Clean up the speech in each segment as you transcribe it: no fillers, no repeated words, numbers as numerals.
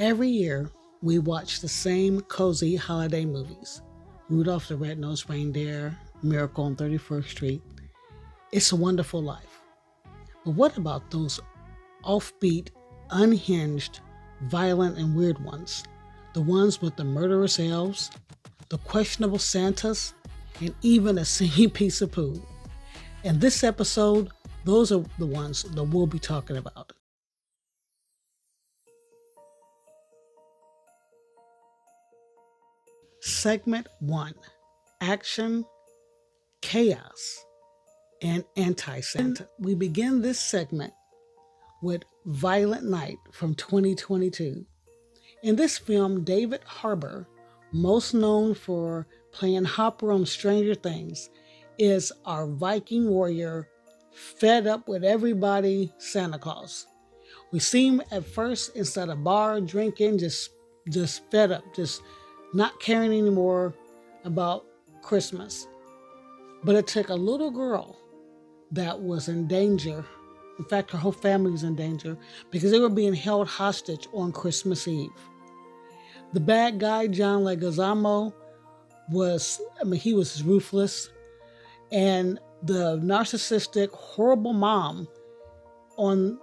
Every year, we watch the same cozy holiday movies. Rudolph the Red-Nosed Reindeer, Miracle on 31st Street, It's a Wonderful Life. But what about those offbeat, unhinged, violent, and weird ones? The ones with the murderous elves, the questionable Santas, and even a singing piece of poo. In this episode, those are the ones that we'll be talking about. Segment 1: Action, Chaos, and Anti-Santa. We begin this segment with Violent Night from 2022. In this film, David Harbour, most known for playing Hopper on Stranger Things, is our Viking warrior fed up with everybody Santa Claus. We see him at first inside a bar drinking, just fed up, just not caring anymore about Christmas. But it took a little girl that was in danger. In fact, her whole family was in danger because they were being held hostage on Christmas Eve. The bad guy, John Leguizamo, he was ruthless. And the narcissistic, horrible mom in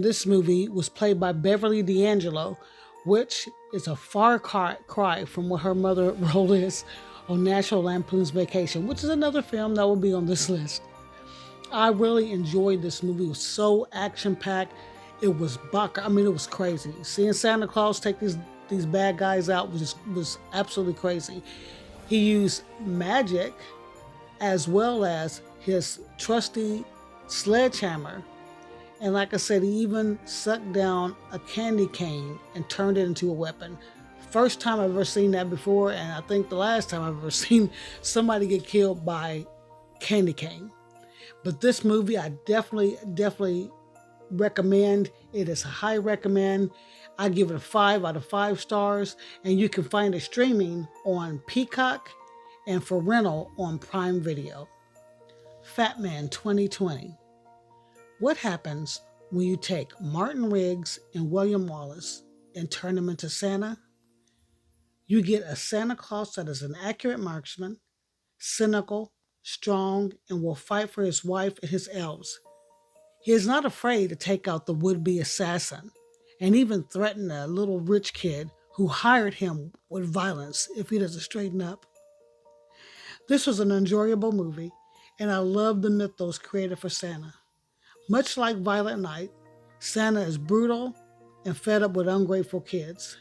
this movie was played by Beverly D'Angelo, which is a far cry from what her mother role is on National Lampoon's Vacation, which is another film that will be on this list. I really enjoyed this movie. It was so action-packed. It was it was crazy. Seeing Santa Claus take these bad guys out was absolutely crazy. He used magic as well as his trusty sledgehammer. And like I said, he even sucked down a candy cane and turned it into a weapon. First time I've ever seen that before, and I think the last time I've ever seen somebody get killed by candy cane. But this movie, I definitely recommend. It is a high recommend. I give it a 5 out of 5 stars, and you can find it streaming on Peacock and for rental on Prime Video. Fat Man 2020. What happens when you take Martin Riggs and William Wallace and turn them into Santa? You get a Santa Claus that is an accurate marksman, cynical, strong, and will fight for his wife and his elves. He is not afraid to take out the would-be assassin and even threaten a little rich kid who hired him with violence if he doesn't straighten up. This was an enjoyable movie, and I love the mythos created for Santa. Much like Violent Night, Santa is brutal and fed up with ungrateful kids.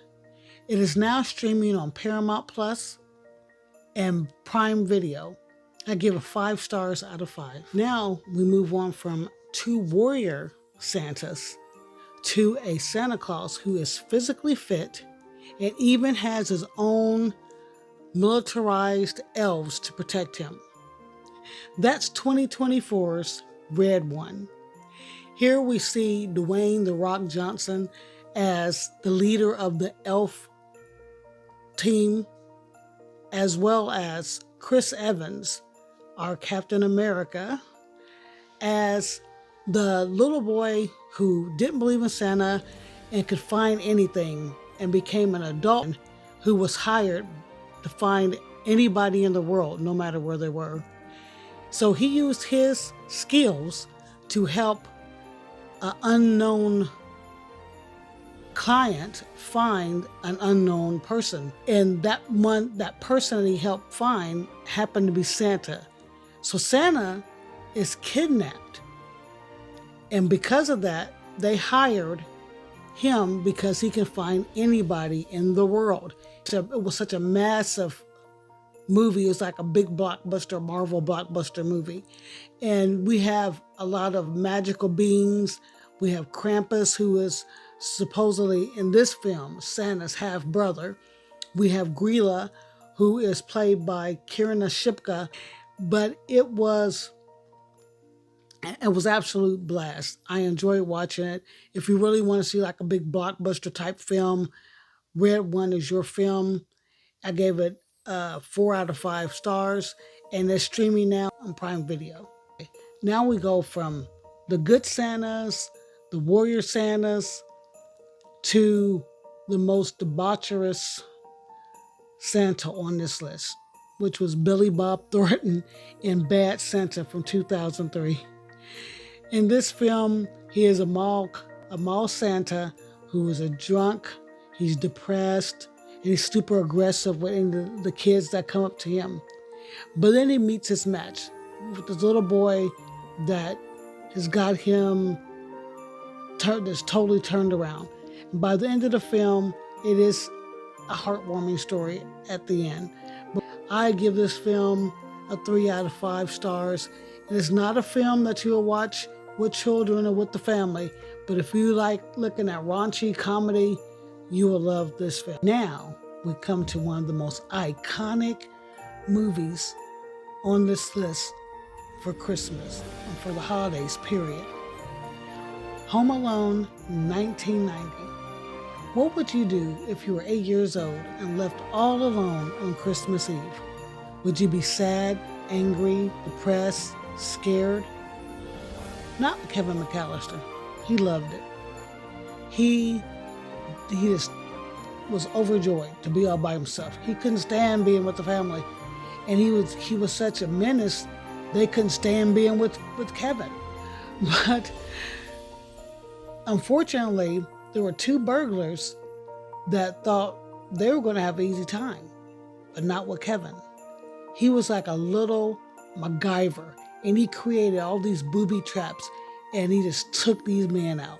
It is now streaming on Paramount Plus and Prime Video. I give it 5 stars out of 5. Now we move on from 2 warrior Santas to a Santa Claus who is physically fit and even has his own militarized elves to protect him. That's 2024's Red One. Here we see Dwayne "The Rock" Johnson as the leader of the elf team, as well as Chris Evans, our Captain America, as the little boy who didn't believe in Santa and could find anything and became an adult who was hired to find anybody in the world, no matter where they were. So he used his skills to help an unknown client find an unknown person. And that person that he helped find happened to be Santa. So Santa is kidnapped. And because of that, they hired him because he can find anybody in the world. It was such a massive movie. It was like a big blockbuster, Marvel blockbuster movie. And we have a lot of magical beings. We have Krampus, who is supposedly in this film Santa's half brother. We have Grilla, who is played by Kierna Shipka. But it was absolute blast. I enjoyed watching it. If you really want to see like a big blockbuster type film, Red One is your film. I gave it 4 out of 5 stars, and they're streaming now on Prime Video. Now we go from the good Santas, the warrior Santas, to the most debaucherous Santa on this list, which was Billy Bob Thornton in Bad Santa from 2003. In this film, he is a mall Santa who is a drunk, he's depressed, and he's super aggressive with the kids that come up to him. But then he meets his match with this little boy that has got him that's totally turned around. And by the end of the film, it is a heartwarming story at the end. But I give this film a 3 out of 5 stars. It is not a film that you'll watch with children or with the family, but if you like looking at raunchy comedy, you will love this film. Now we come to one of the most iconic movies on this list for Christmas and for the holidays, period. Home Alone, 1990. What would you do if you were 8 years old and left all alone on Christmas Eve? Would you be sad, angry, depressed, scared? Not Kevin McAllister. He loved it. He just was overjoyed to be all by himself. He couldn't stand being with the family. And he was such a menace, they couldn't stand being with Kevin. But unfortunately, there were 2 burglars that thought they were going to have an easy time, but not with Kevin. He was like a little MacGyver, and he created all these booby traps, and he just took these men out.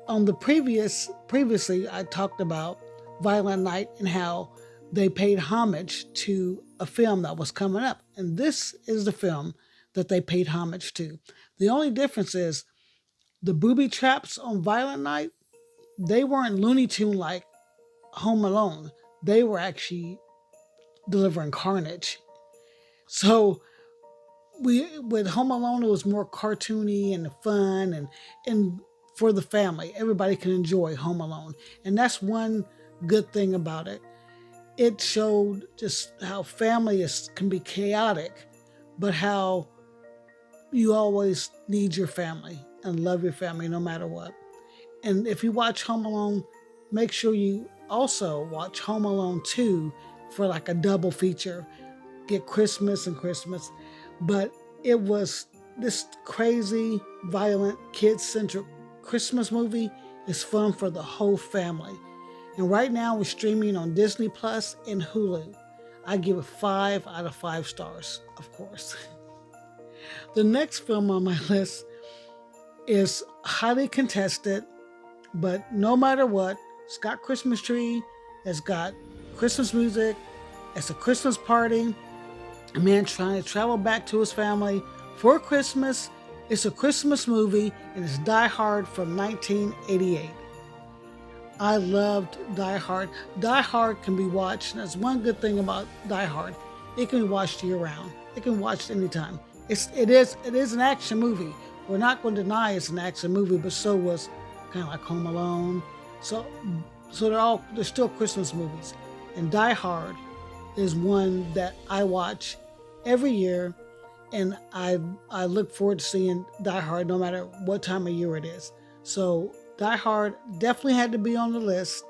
On the previously, I talked about Violent Night and how they paid homage to a film that was coming up, and this is the film that they paid homage to. The only difference is the booby traps on Violent Night, they weren't Looney Tune like Home Alone. They were actually delivering carnage. So with Home Alone, it was more cartoony and fun and for the family. Everybody can enjoy Home Alone. And that's one good thing about it. It showed just how family can be chaotic, but how you always need your family and love your family no matter what. And if you watch Home Alone, make sure you also watch Home Alone 2 for like a double feature. Get Christmas and Christmas. But it was this crazy, violent, kid-centric Christmas movie. It's fun for the whole family. And right now we're streaming on Disney Plus and Hulu. I give it 5 out of 5 stars, of course. The next film on my list is highly contested, but no matter what, it's got Christmas tree, it's got Christmas music, it's a Christmas party, a man trying to travel back to his family for Christmas. It's a Christmas movie, and it's Die Hard from 1988. I loved Die Hard. Die Hard can be watched, and that's one good thing about Die Hard. It can be watched year-round. It can be watched anytime. It is an action movie. We're not going to deny it's an action movie, but so was kind of like Home Alone. So they're still Christmas movies. And Die Hard is one that I watch every year, and I look forward to seeing Die Hard no matter what time of year it is. So Die Hard definitely had to be on the list,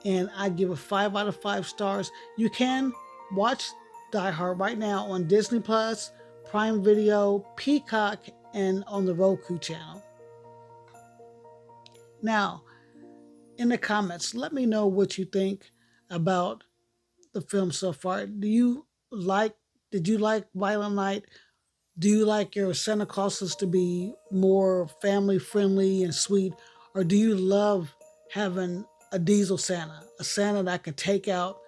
and I give it 5 out of 5 stars. You can watch Die Hard right now on Disney Plus, Prime Video, Peacock, and on the Roku channel. Now, in the comments, let me know what you think about the film so far. Did you like Violent Night? Do you like your Santa Clauses to be more family friendly and sweet? Or do you love having a diesel Santa, a Santa that can take out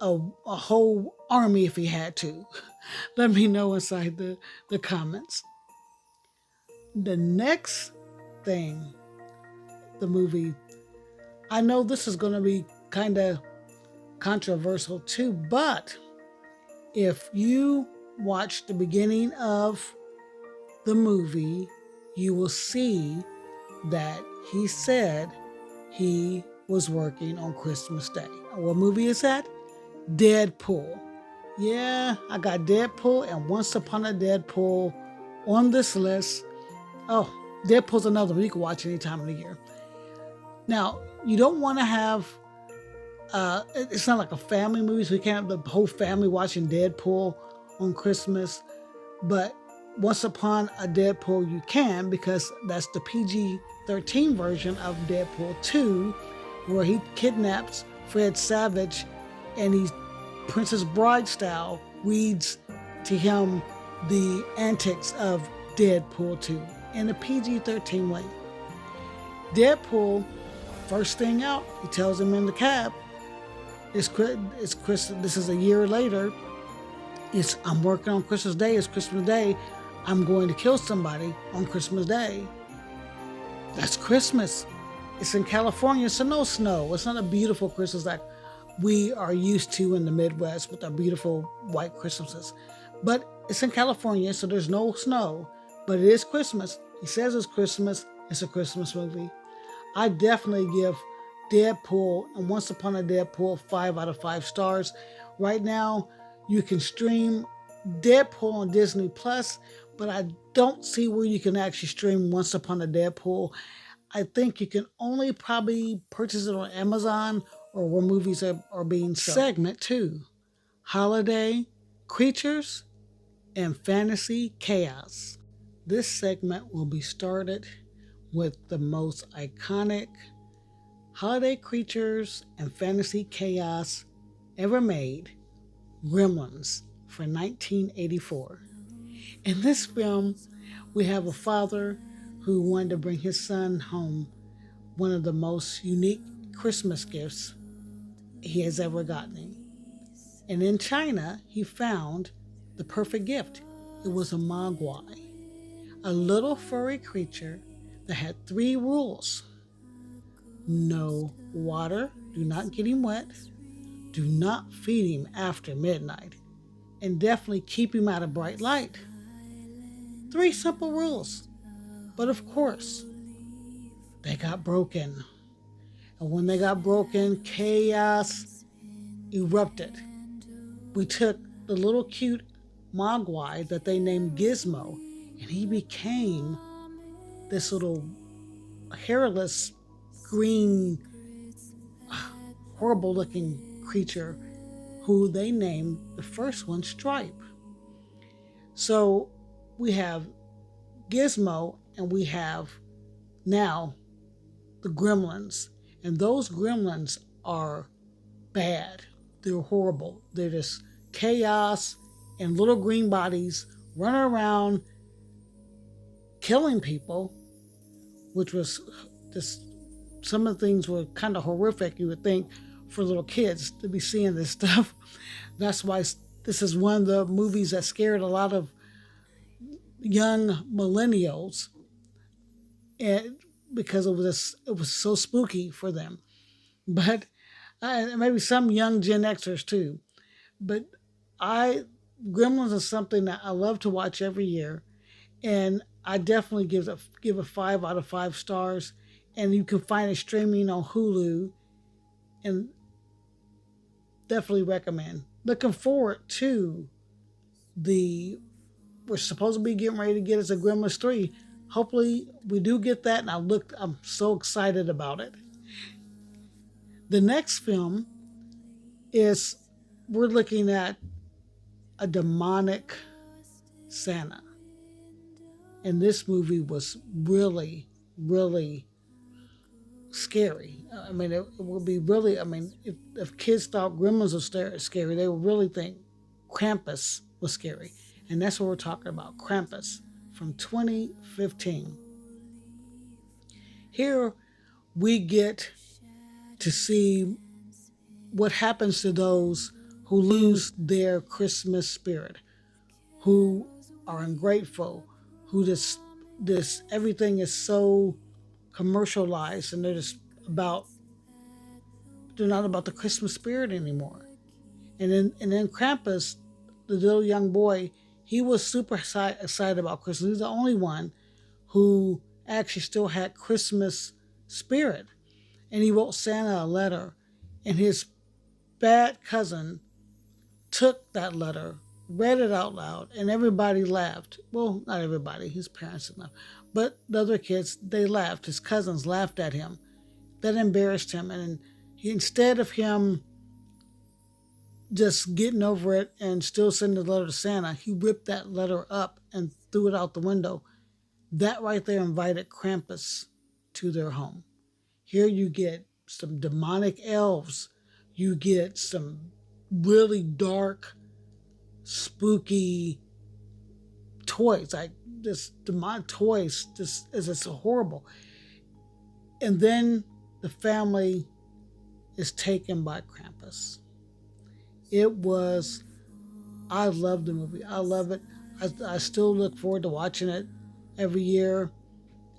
a whole army if he had to? Let me know inside the comments. The next thing, the movie, I know this is going to be kind of controversial too, but if you watch the beginning of the movie, you will see that he said he was working on Christmas Day. What movie is that? Deadpool. Yeah, I got Deadpool and Once Upon a Deadpool on this list. Oh, Deadpool's another one you can watch any time of the year. Now, you don't want to have, it's not like a family movie, so you can't have the whole family watching Deadpool on Christmas. But Once Upon a Deadpool you can, because that's the PG-13 version of Deadpool 2, where he kidnaps Fred Savage and he, Princess Bride style, reads to him the antics of Deadpool 2 in a PG-13 way. Deadpool, first thing out, he tells him in the cab, it's Chris. This is a year later. I'm working on Christmas Day. It's Christmas Day. I'm going to kill somebody on Christmas Day. That's Christmas. It's in California, so no snow. It's not a beautiful Christmas like we are used to in the Midwest with our beautiful white Christmases. But it's in California, so there's no snow. But it is Christmas. He says it's Christmas. It's a Christmas movie. I definitely give Deadpool and Once Upon a Deadpool 5 out of 5 stars. Right now, you can stream Deadpool on Disney Plus, but I don't see where you can actually stream Once Upon a Deadpool. I think you can only probably purchase it on Amazon or where movies are being sold. Segment 2, Holiday Creatures and Fantasy Chaos. This segment will be started with the most iconic holiday creatures and fantasy chaos ever made, Gremlins, for 1984. In this film, we have a father who wanted to bring his son home one of the most unique Christmas gifts he has ever gotten him. And in China, he found the perfect gift. It was a mogwai, a little furry creature that had 3 rules. No water, do not get him wet, do not feed him after midnight, and definitely keep him out of bright light. 3 simple rules. But of course, they got broken. And when they got broken, chaos erupted. We took the little cute mogwai that they named Gizmo, and he became this little hairless, green, horrible looking creature who they named the first one Stripe. So we have Gizmo and we have now the Gremlins. And those Gremlins are bad. They're horrible. They're just chaos and little green bodies running around killing people, which was just, some of the things were kind of horrific, you would think, for little kids to be seeing this stuff. That's why this is one of the movies that scared a lot of young millennials, and because it was so spooky for them. But maybe some young Gen Xers too. But Gremlins is something that I love to watch every year, and I definitely give a 5 out of 5 stars. And you can find it streaming on Hulu, and definitely recommend. Looking forward to we're supposed to be getting ready to get us a Gremlins 3. Hopefully we do get that, and I'm so excited about it. The next film is, we're looking at a demonic Santa. And this movie was really, really scary. I mean, it would be really, if kids thought Gremlins was scary, they would really think Krampus was scary. And that's what we're talking about, Krampus, from 2015. Here we get to see what happens to those who lose their Christmas spirit, who are ungrateful, who this everything is so commercialized, and they're not about the Christmas spirit anymore. And then Krampus, the little young boy, he was super excited about Christmas. He's the only one who actually still had Christmas spirit. And he wrote Santa a letter, and his bad cousin took that letter, read it out loud, and everybody laughed. Well, not everybody, his parents didn't laugh, but the other kids, they laughed. His cousins laughed at him, that embarrassed him. And instead of him just getting over it and still sending the letter to Santa, he ripped that letter up and threw it out the window. That right there invited Krampus to their home. Here you get some demonic elves. You get some really dark, spooky toys. Like this demonic toys just is just horrible. And then the family is taken by Krampus. I love the movie. I love it. I still look forward to watching it every year.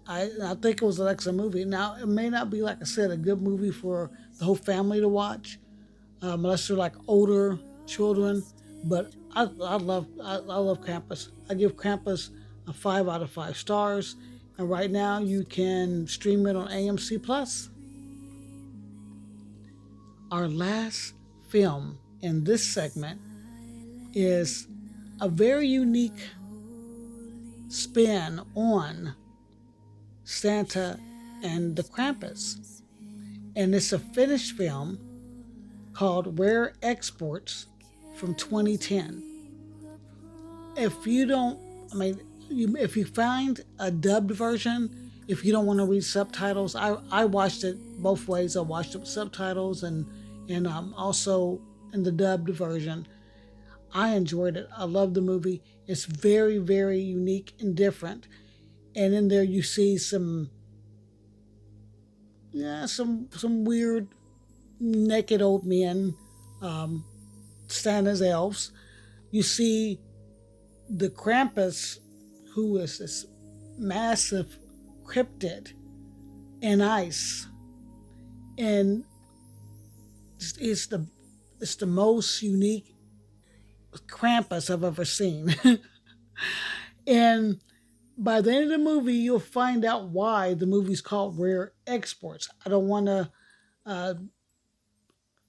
I think it was an excellent movie. Now, it may not be, like I said, a good movie for the whole family to watch, unless they're like older children. But I love Krampus. I give Krampus a 5 out of 5 stars. And right now, you can stream it on AMC Plus. Our last film in this segment is a very unique spin on Santa and the Krampus. And it's a Finnish film called Rare Exports from 2010. If you find a dubbed version, if you don't want to read subtitles, I watched it both ways. I watched it with subtitles and also in the dubbed version. I enjoyed it. I love the movie. It's very, very unique and different. And in there you see some weird naked old men, Santa's elves. You see the Krampus, who is this massive cryptid in ice, and it's the most unique Krampus I've ever seen. And by the end of the movie, you'll find out why the movie's called Rare Exports. I don't want to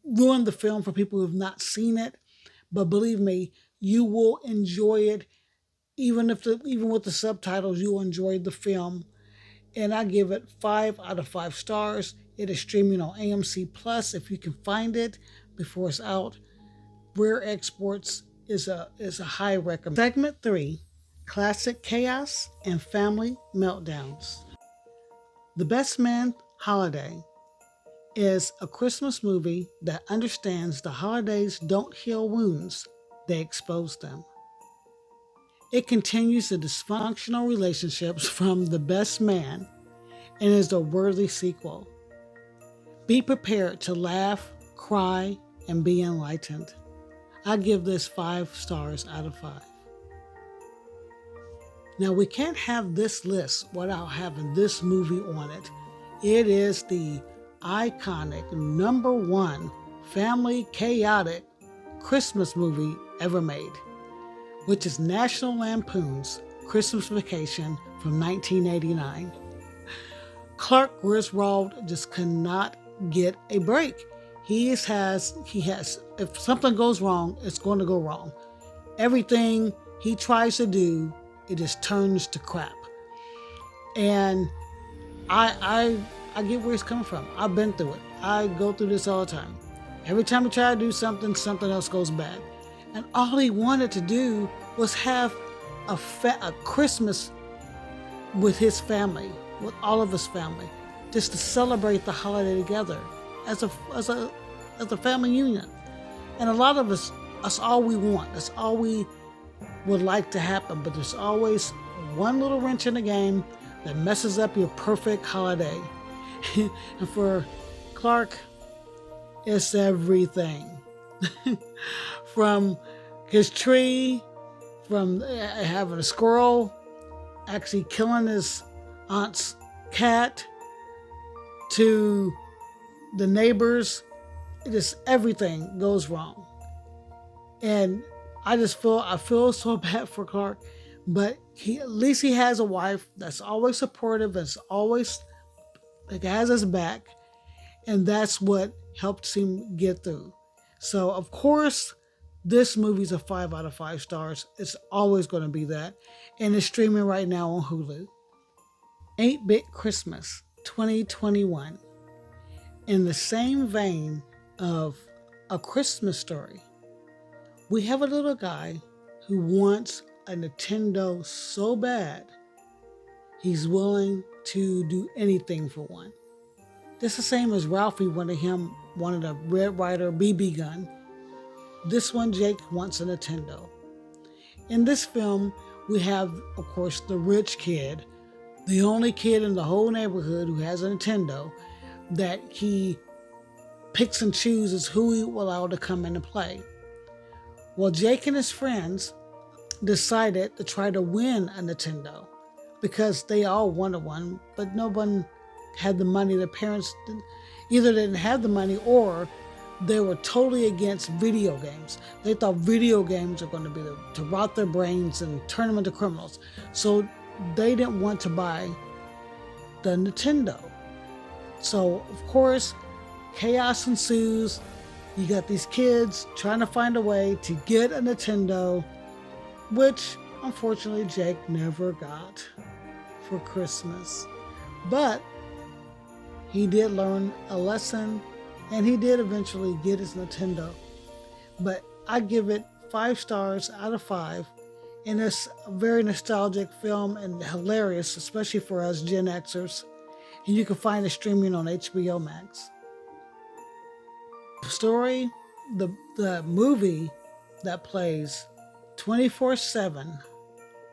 ruin the film for people who have not seen it, but believe me, you will enjoy it. Even with the subtitles, you'll enjoy the film. And I give it 5 out of 5 stars. It is streaming on AMC Plus if you can find it before it's out. Rare Exports is a high recommend. Segment 3, Classic Chaos and Family Meltdowns. The Best Man Holiday is a Christmas movie that understands the holidays don't heal wounds, they expose them. It continues the dysfunctional relationships from The Best Man and is a worthy sequel. Be prepared to laugh, cry, and be enlightened. I give this 5 stars out of 5. Now, we can't have this list without having this movie on it. It is the iconic #1 family chaotic Christmas movie ever made, which is National Lampoon's Christmas Vacation from 1989. Clark Griswold just cannot get a break. He has, if something goes wrong, it's going to go wrong. Everything he tries to do, it just turns to crap. And I get where he's coming from. I've been through it. I go through this all the time. Every time I try to do something, something else goes bad. And all he wanted to do was have a Christmas with his family, with all of his family, just to celebrate the holiday together as a family union. And a lot of us, that's all we want. That's all we would like to happen. But there's always one little wrench in the game that messes up your perfect holiday. And for Clark, it's everything. From his tree, from having a squirrel actually killing his aunt's cat, to the neighbors, just everything goes wrong. And I feel so bad for Clark, but at least he has a wife that's always supportive, that's always has his back, and that's what helped him get through. So of course, this movie's a 5 out of 5 stars. It's always going to be that, and it's streaming right now on Hulu. 8-Bit Christmas 2021 In the same vein of A Christmas Story, we have a little guy who wants a Nintendo so bad, he's willing to do anything for one. This is the same as Ralphie wanted a Red Ryder BB gun. This one, Jake wants a Nintendo. In this film, we have, of course, the rich kid, the only kid in the whole neighborhood who has a Nintendo, that he picks and chooses who he will allow to come in and play. Well, Jake and his friends decided to try to win a Nintendo because they all wanted one, but no one had the money. Their parents either didn't have the money or they were totally against video games. They thought video games were going to be to rot their brains and turn them into criminals. So they didn't want to buy the Nintendo. So, of course, chaos ensues. You got these kids trying to find a way to get a Nintendo, which unfortunately Jake never got for Christmas. But he did learn a lesson, and he did eventually get his Nintendo. But I give it 5 stars out of 5. And it's a very nostalgic film and hilarious, especially for us Gen Xers. And you can find it streaming on HBO Max. Story, the movie that plays 24/7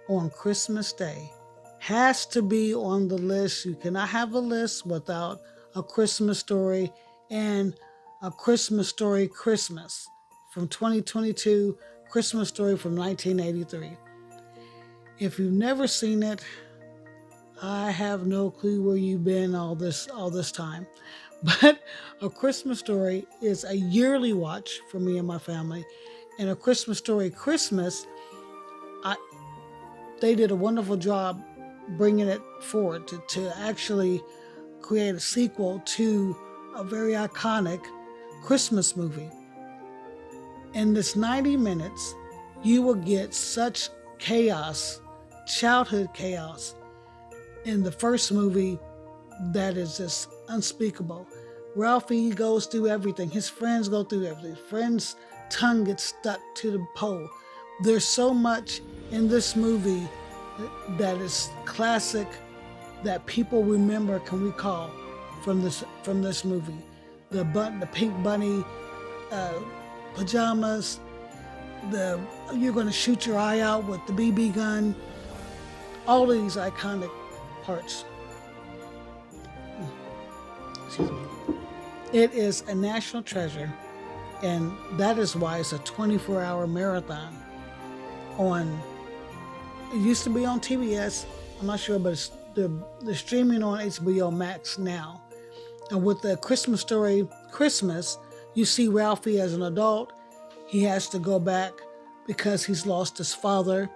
on Christmas Day has to be on the list. You cannot have a list without A Christmas Story and A Christmas Story Christmas from 2022, Christmas Story from 1983. If you've never seen it, I have no clue where you've been all this time. But A Christmas Story is a yearly watch for me and my family. And A Christmas Story Christmas, they did a wonderful job bringing it forward to actually create a sequel to a very iconic Christmas movie. In this 90 minutes, you will get such chaos, childhood chaos, in the first movie that is just unspeakable. Ralphie goes through everything. His friends go through everything. Friend's tongue gets stuck to the pole. There's so much in this movie that is classic that people remember, can recall from this movie. The pink bunny pajamas, you're going to shoot your eye out with the BB gun, all of these iconic parts. Excuse me. It is a national treasure, and that is why it's a 24-hour marathon it used to be on TBS, I'm not sure, but they're streaming on HBO Max now. And with the Christmas Story Christmas, you see Ralphie as an adult. He has to go back because he's lost his father,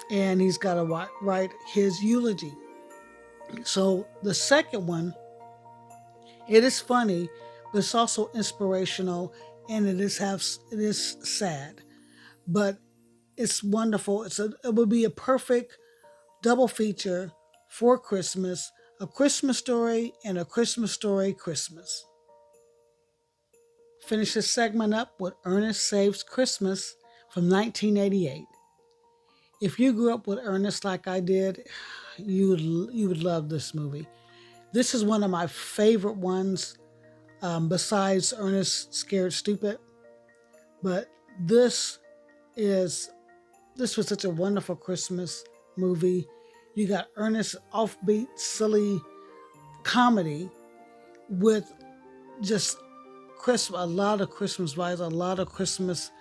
and he's got to write his eulogy. So the second one, it is funny, but it's also inspirational, and it is sad, but it's wonderful. It would be a perfect double feature for Christmas: A Christmas Story and A Christmas Story Christmas. Finish this segment up with Ernest Saves Christmas from 1988. If you grew up with Ernest like I did, you would love this movie. This is one of my favorite ones, besides Ernest Scared Stupid. But this was such a wonderful Christmas movie. You got Ernest's offbeat, silly comedy with just a lot of Christmas vibes, a lot of Christmas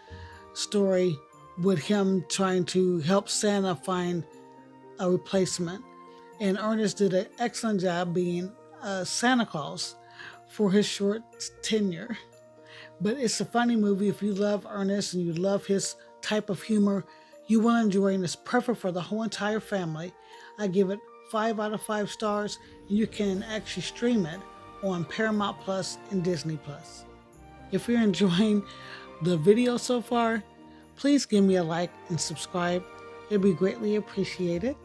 story with him trying to help Santa find a replacement. And Ernest did an excellent job being Santa Claus for his short tenure. But it's a funny movie. If you love Ernest and you love his type of humor, you will enjoy it. And it's perfect for the whole entire family. I give it 5 out of 5 stars. And you can actually stream it on Paramount Plus and Disney Plus. If you're enjoying the video so far, please give me a like and subscribe. It'd be greatly appreciated.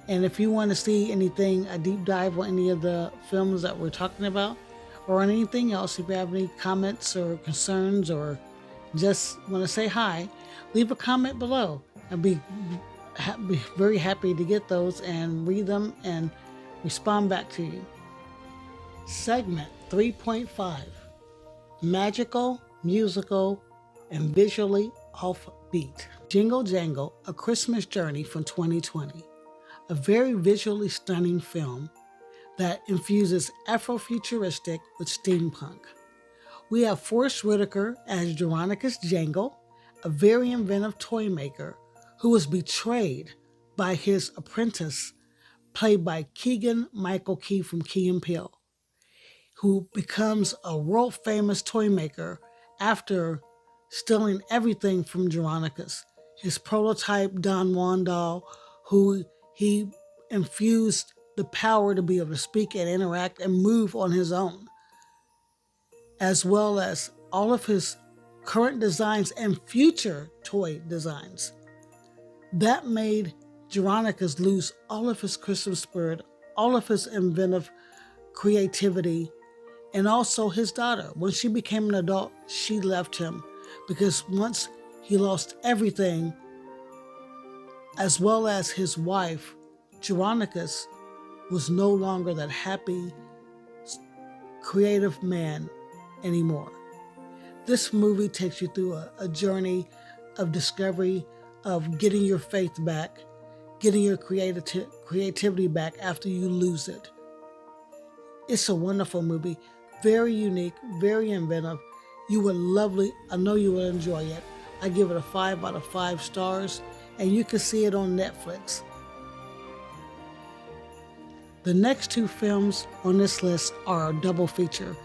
And if you want to see anything, a deep dive on any of the films that we're talking about, or on anything else. If you have any comments or concerns or just want to say hi, leave a comment below. I'd be very happy to get those and read them and respond back to you. Segment 3.5: Magical, Musical, and Visually Offbeat. Jingle Jangle, A Christmas Journey from 2020. A very visually stunning film that infuses Afrofuturistic with steampunk. We have Forrest Whitaker as Jeronicus Jangle, a very inventive toy maker who was betrayed by his apprentice, played by Keegan Michael Key from Key and Peele, who becomes a world famous toy maker after stealing everything from Jeronicus. His prototype Don Juan doll, who he infused the power to be able to speak and interact and move on his own, as well as all of his current designs and future toy designs. That made Jeronicus lose all of his Christmas spirit, all of his inventive creativity, and also his daughter. When she became an adult, she left him because once he lost everything, as well as his wife, Jeronicus was no longer that happy, creative man anymore. This movie takes you through a journey of discovery, of getting your faith back, getting your creativity back after you lose it. It's a wonderful movie, very unique, very inventive. I know you will enjoy it. I give it a 5 out of 5 stars, and you can see it on Netflix. The next 2 films on this list are a double feature.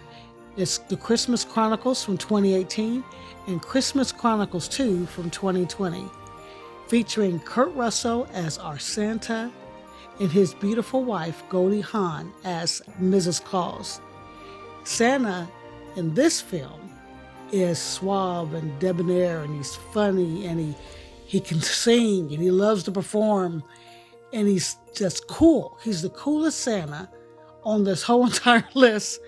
It's The Christmas Chronicles from 2018 and Christmas Chronicles 2 from 2020, featuring Kurt Russell as our Santa and his beautiful wife, Goldie Hawn, as Mrs. Claus. Santa in this film is suave and debonair, and he's funny, and he can sing, and he loves to perform, and he's just cool. He's the coolest Santa on this whole entire list,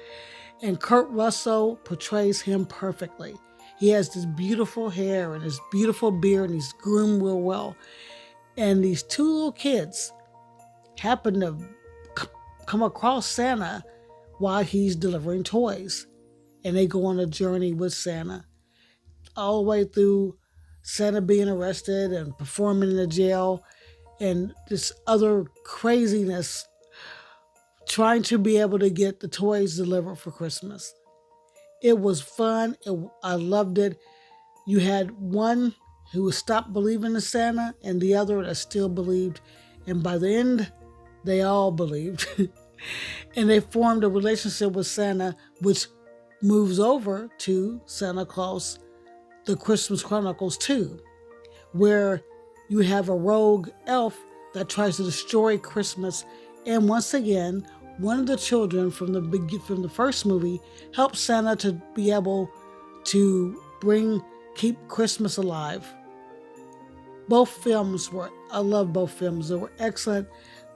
and Kurt Russell portrays him perfectly. He has this beautiful hair and his beautiful beard, and he's groomed real well. And these 2 little kids happen to come across Santa while he's delivering toys. And they go on a journey with Santa, all the way through Santa being arrested and performing in the jail, and this other craziness, trying to be able to get the toys delivered for Christmas. It was fun. I loved it. You had one who stopped believing in Santa and the other that still believed. And by the end, they all believed. And they formed a relationship with Santa, which moves over to Santa Claus, The Christmas Chronicles 2, where you have a rogue elf that tries to destroy Christmas. And once again, one of the children from the first movie helps Santa to be able to keep Christmas alive. Both films I love both films. They were excellent.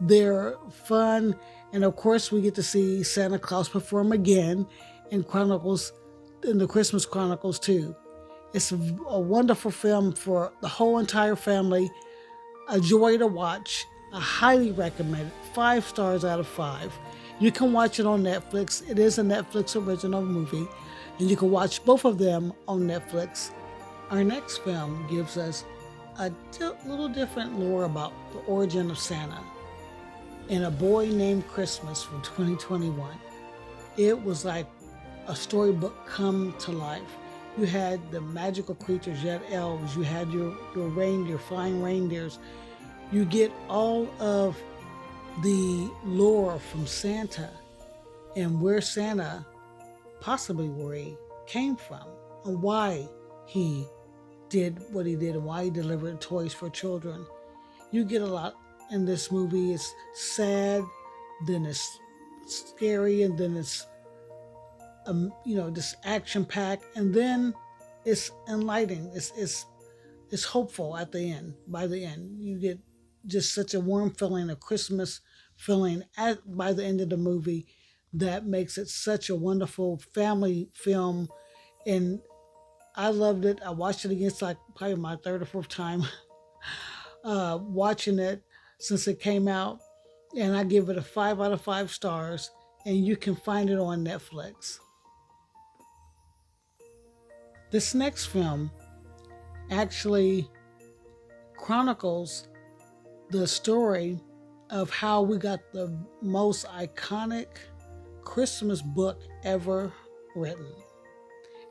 They're fun. And of course, we get to see Santa Claus perform again in the Christmas Chronicles 2. It's a wonderful film for the whole entire family. A joy to watch. I highly recommend it. 5 stars out of 5. You can watch it on Netflix. It is a Netflix original movie, and you can watch both of them on Netflix. Our next film gives us a little different lore about the origin of Santa in A Boy Named Christmas from 2021. It was like a storybook come to life. You had the magical creatures, you had elves, you had your reindeer, flying reindeers. You get all of the lore from Santa and where Santa, possibly where he came from, and why he did what he did and why he delivered toys for children. You get a lot in this movie. It's sad, then it's scary, and then it's this action pack, and then it's enlightening. It's hopeful at the end. By the end, you get just such a warm feeling, a Christmas feeling by the end of the movie that makes it such a wonderful family film. And I loved it. I watched it again. It's like probably my third or fourth time watching it since it came out. And I give it a 5 out of 5 stars. And you can find it on Netflix. This next film actually chronicles the story of how we got the most iconic Christmas book ever written.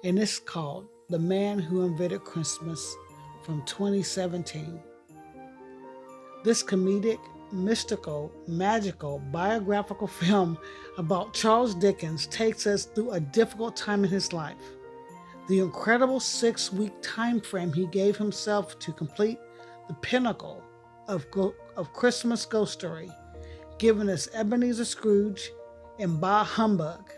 And it's called The Man Who Invented Christmas from 2017. This comedic, mystical, magical, biographical film about Charles Dickens takes us through a difficult time in his life. The incredible 6-week time frame he gave himself to complete the pinnacle of Christmas ghost story, giving us Ebenezer Scrooge and Bah Humbug.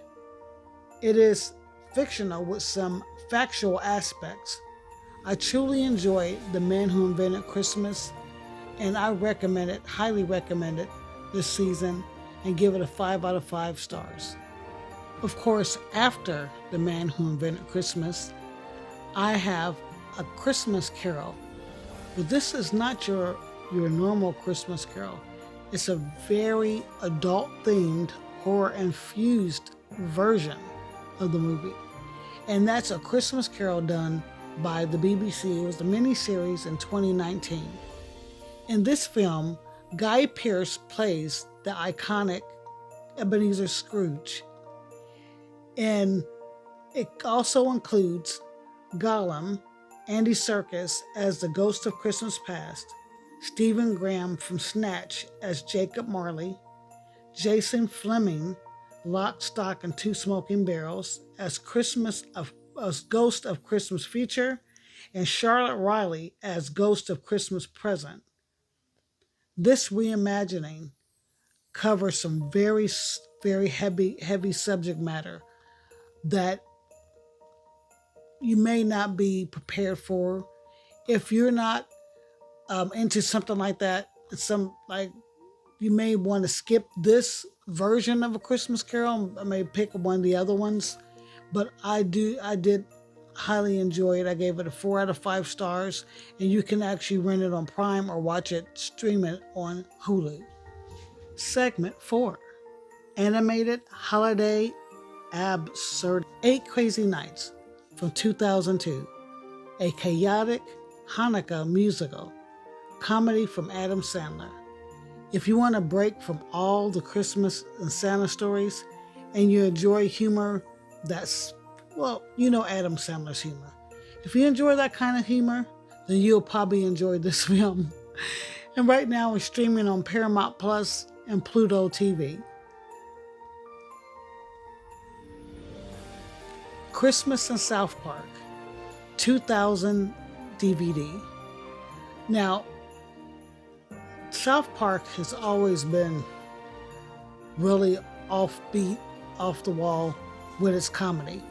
It is fictional with some factual aspects. I truly enjoyed The Man Who Invented Christmas, and I recommend it, highly recommend it this season, and give it a 5 out of 5 stars. Of course, after The Man Who Invented Christmas, I have A Christmas Carol. But this is not your normal Christmas Carol. It's a very adult-themed, horror-infused version of the movie. And that's A Christmas Carol done by the BBC. It was a miniseries in 2019. In this film, Guy Pearce plays the iconic Ebenezer Scrooge. And it also includes Gollum, Andy Serkis as the Ghost of Christmas Past, Stephen Graham from Snatch as Jacob Marley, Jason Fleming, Lock, Stock, and Two Smoking Barrels as Ghost of Christmas Future, and Charlotte Riley as Ghost of Christmas Present. This reimagining covers some very, very heavy subject matter that you may not be prepared for. If you're not into something like that, you may want to skip this version of A Christmas Carol. I may pick one of the other ones, but I did highly enjoy it. I gave it a 4 out of 5 stars, and you can actually rent it on Prime or stream it on Hulu. Segment 4, Animated Holiday Absurdity. 8 Crazy Nights from 2002, a chaotic Hanukkah musical comedy from Adam Sandler. If you want a break from all the Christmas and Santa stories and you enjoy humor that's, Adam Sandler's humor. If you enjoy that kind of humor, then you'll probably enjoy this film. And right now it's streaming on Paramount Plus and Pluto TV. Christmas in South Park, 2000 DVD. Now, South Park has always been really offbeat, off the wall with its comedy.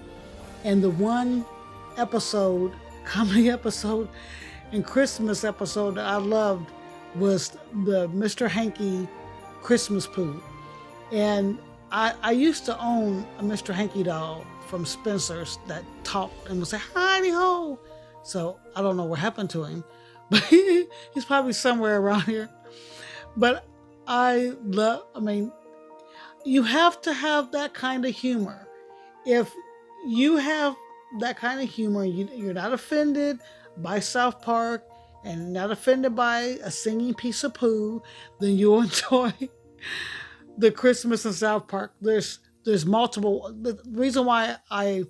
And the one comedy episode and Christmas episode that I loved was the Mr. Hanky Christmas Poo. And I used to own a Mr. Hanky doll from Spencer's that talked and would say, "Hidey ho." So I don't know what happened to him, but he's probably somewhere around here. But you have to have that kind of humor. If you have that kind of humor, you're not offended by South Park and not offended by a singing piece of poo, then you'll enjoy the Christmas in South Park. There's multiple. The reason why I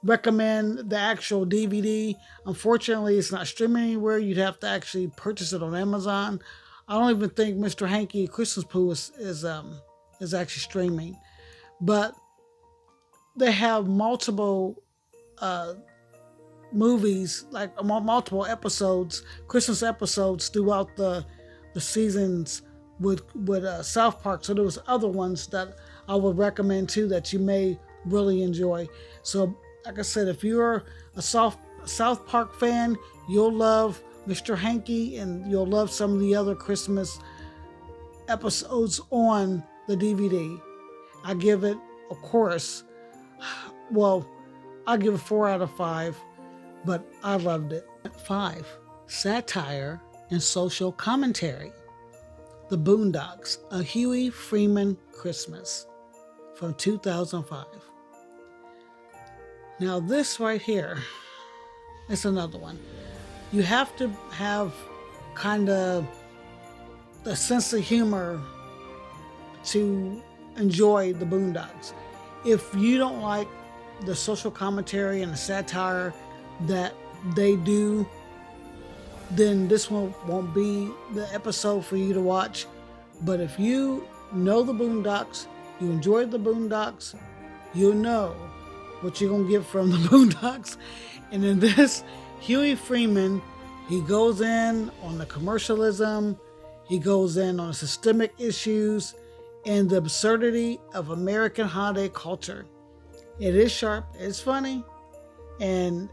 recommend the actual DVD, unfortunately, it's not streaming anywhere. You'd have to actually purchase it on Amazon. I don't even think Mr. Hanky Christmas Poo is actually streaming, but they have multiple movies, like multiple episodes, Christmas episodes throughout the seasons with South Park. So there was other ones that I would recommend too that you may really enjoy. So like I said, if you're a South Park fan, you'll love Mr. Hanky and you'll love some of the other Christmas episodes on the DVD. I give it of course, well, I'll give it 4 out of 5, but I loved it. 5. Satire and social commentary. The Boondocks, A Huey Freeman Christmas from 2005. Now this right here is another one. You have to have kind of a sense of humor to enjoy the Boondocks. If you don't like the social commentary and the satire that they do, then this one won't be the episode for you to watch. But if you know the Boondocks, you enjoy the Boondocks, you'll know what you're gonna get from the Boondocks. And in this, Huey Freeman, he goes in on the commercialism, he goes in on the systemic issues and the absurdity of American holiday culture. It is sharp, it's funny, and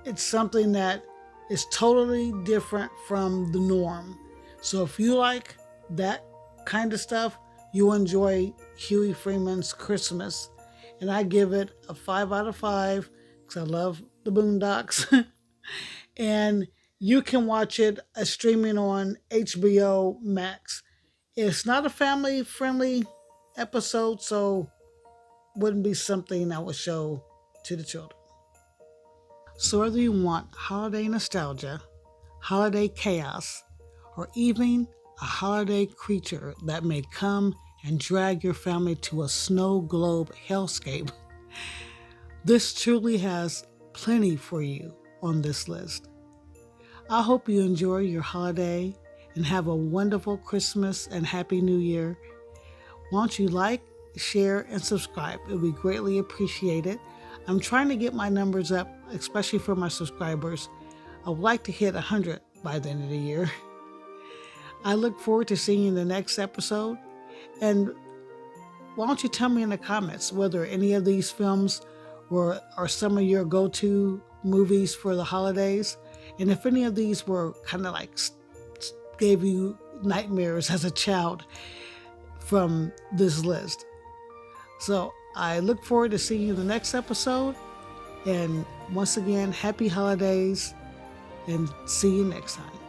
it's something that is totally different from the norm. So if you like that kind of stuff, you'll enjoy Huey Freeman's Christmas. And I give it a 5 out of 5 because I love the Boondocks. And you can watch it streaming on HBO Max. It's not a family-friendly episode, so wouldn't be something I would show to the children. So whether you want holiday nostalgia, holiday chaos, or even a holiday creature that may come and drag your family to a snow globe hellscape, this truly has plenty for you on this list. I hope you enjoy your holiday and have a wonderful Christmas and Happy New Year. Why don't you like, share, and subscribe? It would be greatly appreciated. I'm trying to get my numbers up, especially for my subscribers. I would like to hit 100 by the end of the year. I look forward to seeing you in the next episode. And why don't you tell me in the comments whether any of these films are some of your go-to movies for the holidays, and if any of these were kind of like gave you nightmares as a child from this list. So I look forward to seeing you in the next episode. And once again, happy holidays, and see you next time.